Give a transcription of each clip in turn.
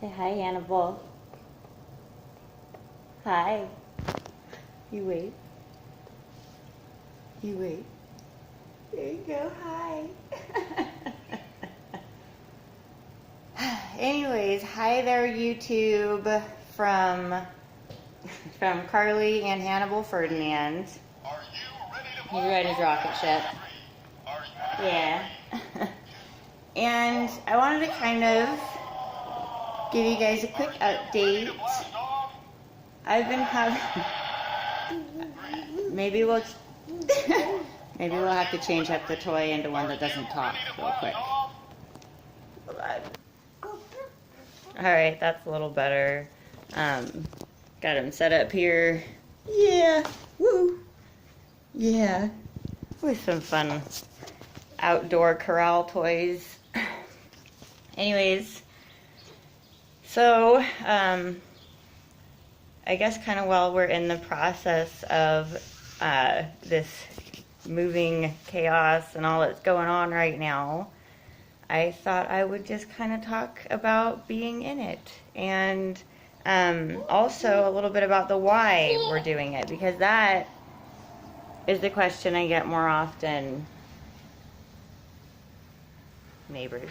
Say hi, Hannibal. Hi. You wait. You wait. There you go. Hi. Anyways, hi there, YouTube, from Carly and Hannibal Ferdinand. He's riding his rocket ship. Yeah. And I wanted to kind of give you guys a quick update. I've been having... Maybe we'll have to change up the toy into one that doesn't talk real quick. Alright, that's a little better. Got him set up here. Yeah, woo. Yeah, with some fun outdoor corral toys. Anyways, so, I guess kind of while we're in the process of this moving chaos and all that's going on right now, I thought I would just kind of talk about being in it, and also a little bit about the why we're doing it, because that is the question I get more often. Neighbors.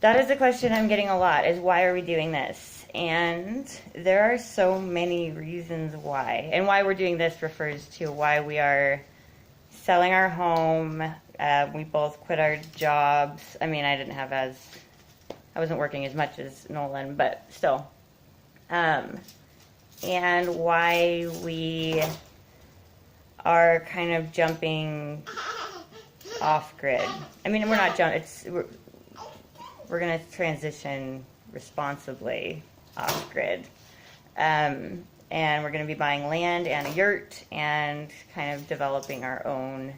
That is the question I'm getting a lot, is why are we doing this? And there are so many reasons why. And why we're doing this refers to why we are selling our home. We both quit our jobs. I mean, I wasn't working as much as Nolan, but still. And why we are kind of jumping off grid. I mean, we're not jumping, we're going to transition responsibly off grid. And we're going to be buying land and a yurt and kind of developing our own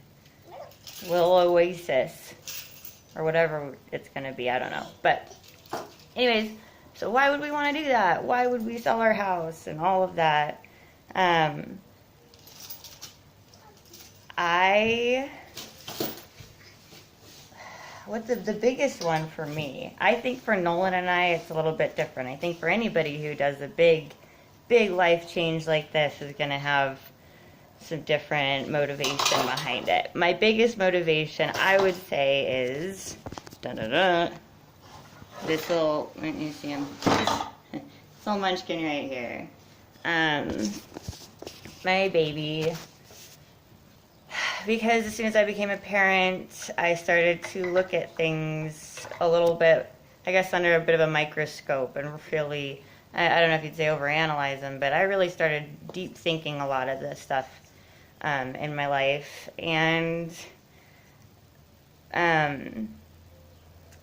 little oasis or whatever it's going to be. I don't know. But anyways, so why would we want to do that? Why would we sell our house and all of that? The biggest one for me, I think for Nolan and I, it's a little bit different. I think for anybody who does a big life change like this is going to have some different motivation behind it. My biggest motivation, I would say, is this little, let me see him, this little munchkin right here. My baby. Because as soon as I became a parent, I started to look at things a little bit, I guess, under a bit of a microscope, and really, I don't know if you'd say overanalyze them, but I really started deep thinking a lot of this stuff in my life, and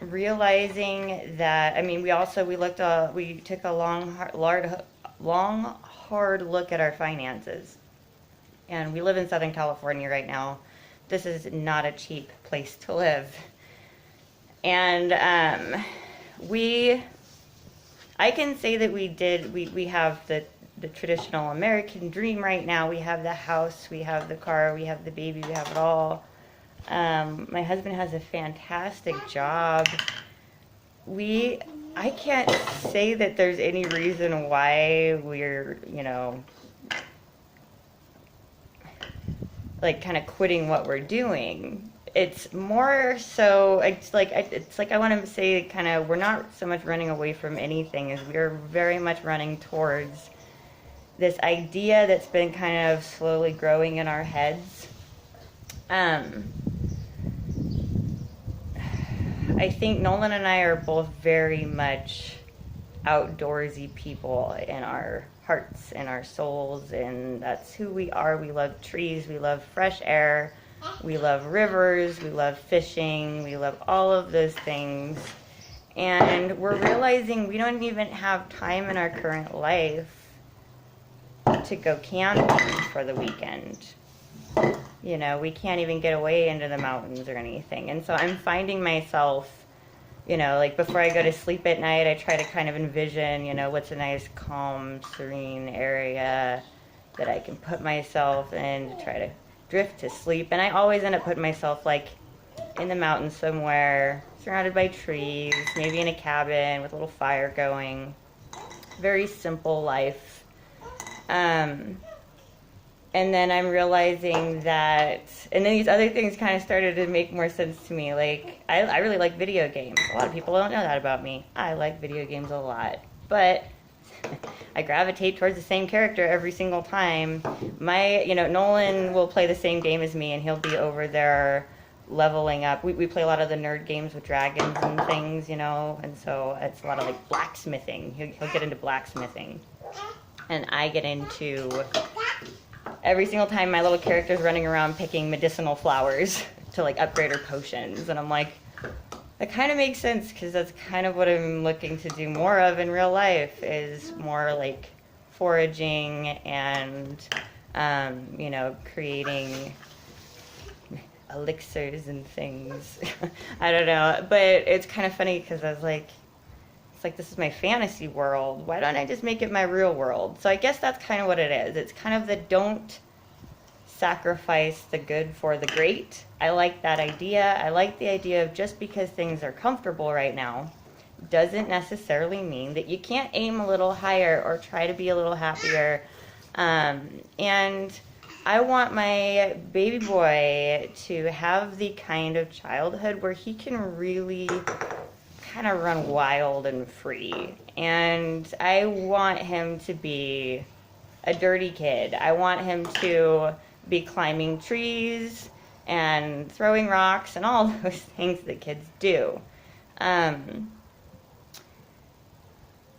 realizing that, I mean, we took a long, hard look at our finances. And we live in Southern California right now. This is not a cheap place to live. And I can say that we have the traditional American dream right now. We have the house, we have the car, we have the baby, we have it all. My husband has a fantastic job. I can't say that there's any reason why we're, like kind of quitting what we're doing. It's more so, it's like I want to say kind of, we're not so much running away from anything as we're very much running towards this idea that's been kind of slowly growing in our heads. I think Nolan and I are both very much outdoorsy people in our hearts and our souls, and that's who we are. We love trees, we love fresh air, we love rivers, we love fishing, we love all of those things. And we're realizing we don't even have time in our current life to go camping for the weekend. We can't even get away into the mountains or anything. And so I'm finding myself, like before I go to sleep at night, I try to kind of envision, what's a nice, calm, serene area that I can put myself in to try to drift to sleep. And I always end up putting myself like in the mountains somewhere, surrounded by trees, maybe in a cabin with a little fire going. Very simple life. And then I'm realizing that, and then these other things kind of started to make more sense to me. Like, I really like video games. A lot of people don't know that about me. I like video games a lot. But I gravitate towards the same character every single time. Nolan will play the same game as me, and he'll be over there leveling up. We play a lot of the nerd games with dragons and things, and so it's a lot of like blacksmithing. He'll get into blacksmithing. And I get into, every single time my little character's running around picking medicinal flowers to like upgrade her potions. And I'm like, that kind of makes sense, because that's kind of what I'm looking to do more of in real life, is more like foraging and, creating elixirs and things. I don't know, but it's kind of funny because I was like, it's like, this is my fantasy world. Why don't I just make it my real world? So I guess that's kind of what it is. It's kind of the don't sacrifice the good for the great. I like that idea. I like the idea of just because things are comfortable right now doesn't necessarily mean that you can't aim a little higher or try to be a little happier. And I want my baby boy to have the kind of childhood where he can really kind of run wild and free. And I want him to be a dirty kid. I want him to be climbing trees and throwing rocks and all those things that kids do.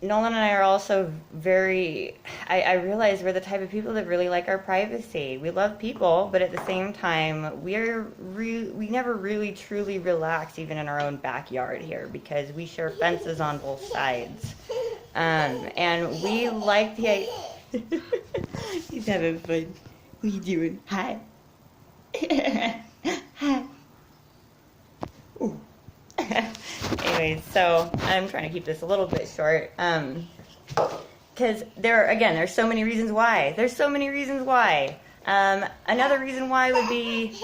Nolan and I are also I realize we're the type of people that really like our privacy. We love people, but at the same time, we never really truly relax even in our own backyard here, because we share fences on both sides. And we like the He's having fun. What are you doing? Hi. Hi. Ooh. Anyways, so I'm trying to keep this a little bit short. Because there's so many reasons why. There's so many reasons why. Another reason why would be,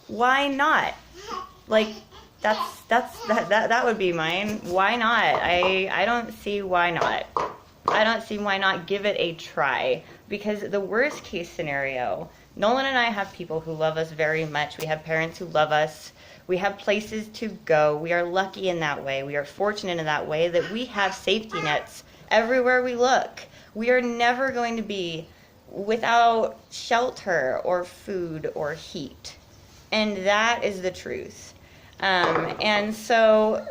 why not? Like, that would be mine. Why not? I don't see why not. I don't see why not give it a try. Because the worst case scenario, Nolan and I have people who love us very much. We have parents who love us. We have places to go. We are lucky in that way. We are fortunate in that way that we have safety nets everywhere we look. We are never going to be without shelter or food or heat. And that is the truth. And so,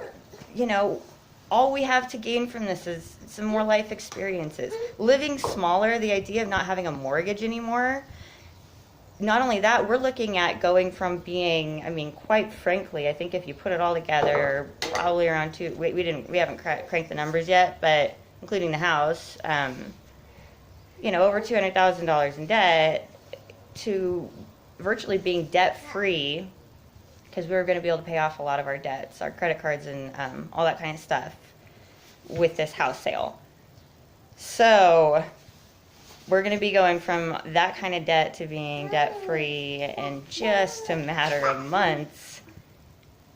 all we have to gain from this is some more life experiences. Living smaller, the idea of not having a mortgage anymore. Not only that, we're looking at going from being, quite frankly, I think if you put it all together, probably around we haven't cranked the numbers yet, but including the house, over $200,000 in debt, to virtually being debt-free, because we were going to be able to pay off a lot of our debts, our credit cards and all that kind of stuff with this house sale. So we're going to be going from that kind of debt to being debt-free in just a matter of months.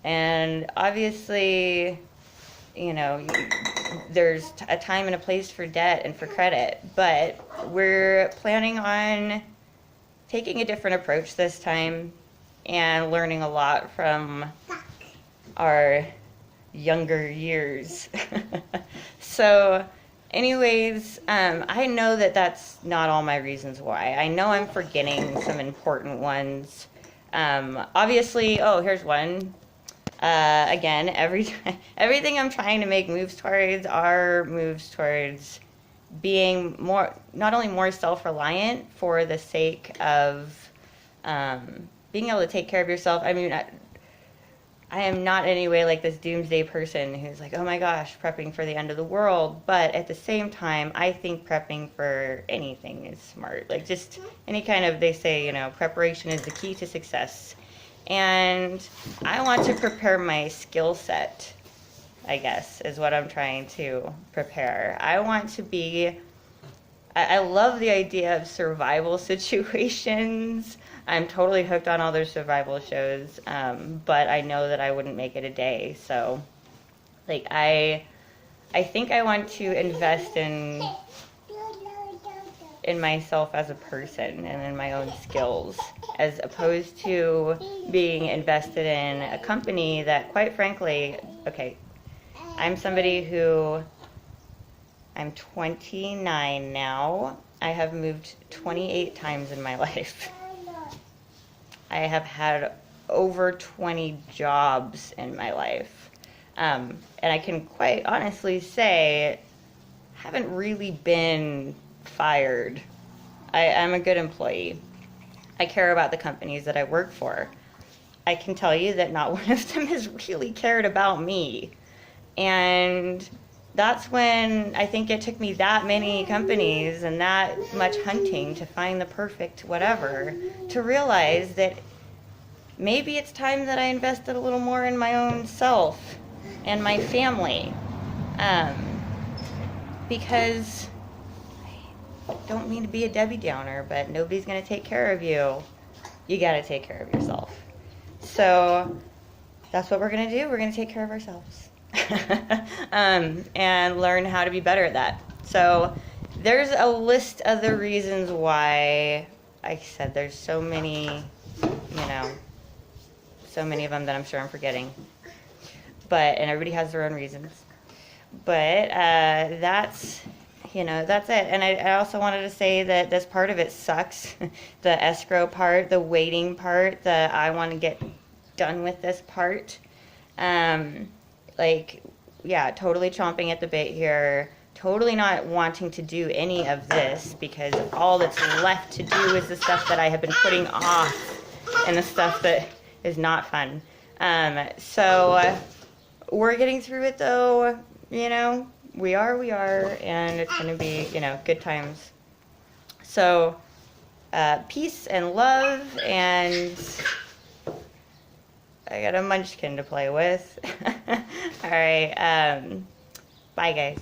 And obviously, there's a time and a place for debt and for credit. But we're planning on taking a different approach this time and learning a lot from our younger years. So anyways, I know that that's not all my reasons why. I know I'm forgetting some important ones. Obviously, here's one. Again, everything I'm trying to make moves towards being not only more self-reliant for the sake of being able to take care of yourself. I am not in any way like this doomsday person who's like, oh my gosh, prepping for the end of the world. But at the same time, I think prepping for anything is smart. Like, just any kind of, they say, preparation is the key to success. And I want to prepare my skill set, I guess, is what I'm trying to prepare. I want to be I love the idea of survival situations. I'm totally hooked on all those survival shows, but I know that I wouldn't make it a day. So, like, I think I want to invest in myself as a person and in my own skills, as opposed to being invested in a company that, quite frankly, okay, I'm somebody who, I'm 29 now. I have moved 28 times in my life. I have had over 20 jobs in my life. And I can quite honestly say, haven't really been fired. I'm a good employee. I care about the companies that I work for. I can tell you that not one of them has really cared about me. And that's when I think it took me that many companies and that much hunting to find the perfect whatever, to realize that maybe it's time that I invested a little more in my own self and my family. Because I don't mean to be a Debbie Downer, but nobody's going to take care of you. You got to take care of yourself. So that's what we're going to do. We're going to take care of ourselves. And learn how to be better at that. So there's a list of the reasons why I said there's so many, so many of them that I'm sure I'm forgetting. And everybody has their own reasons. But that's it. And I also wanted to say that this part of it sucks. The escrow part, the waiting part, the I want to get done with this part. Totally chomping at the bit here. Totally not wanting to do any of this because all that's left to do is the stuff that I have been putting off and the stuff that is not fun. So we're getting through it though, we are, and it's going to be, good times. So, peace and love, and I got a munchkin to play with. All right, bye guys.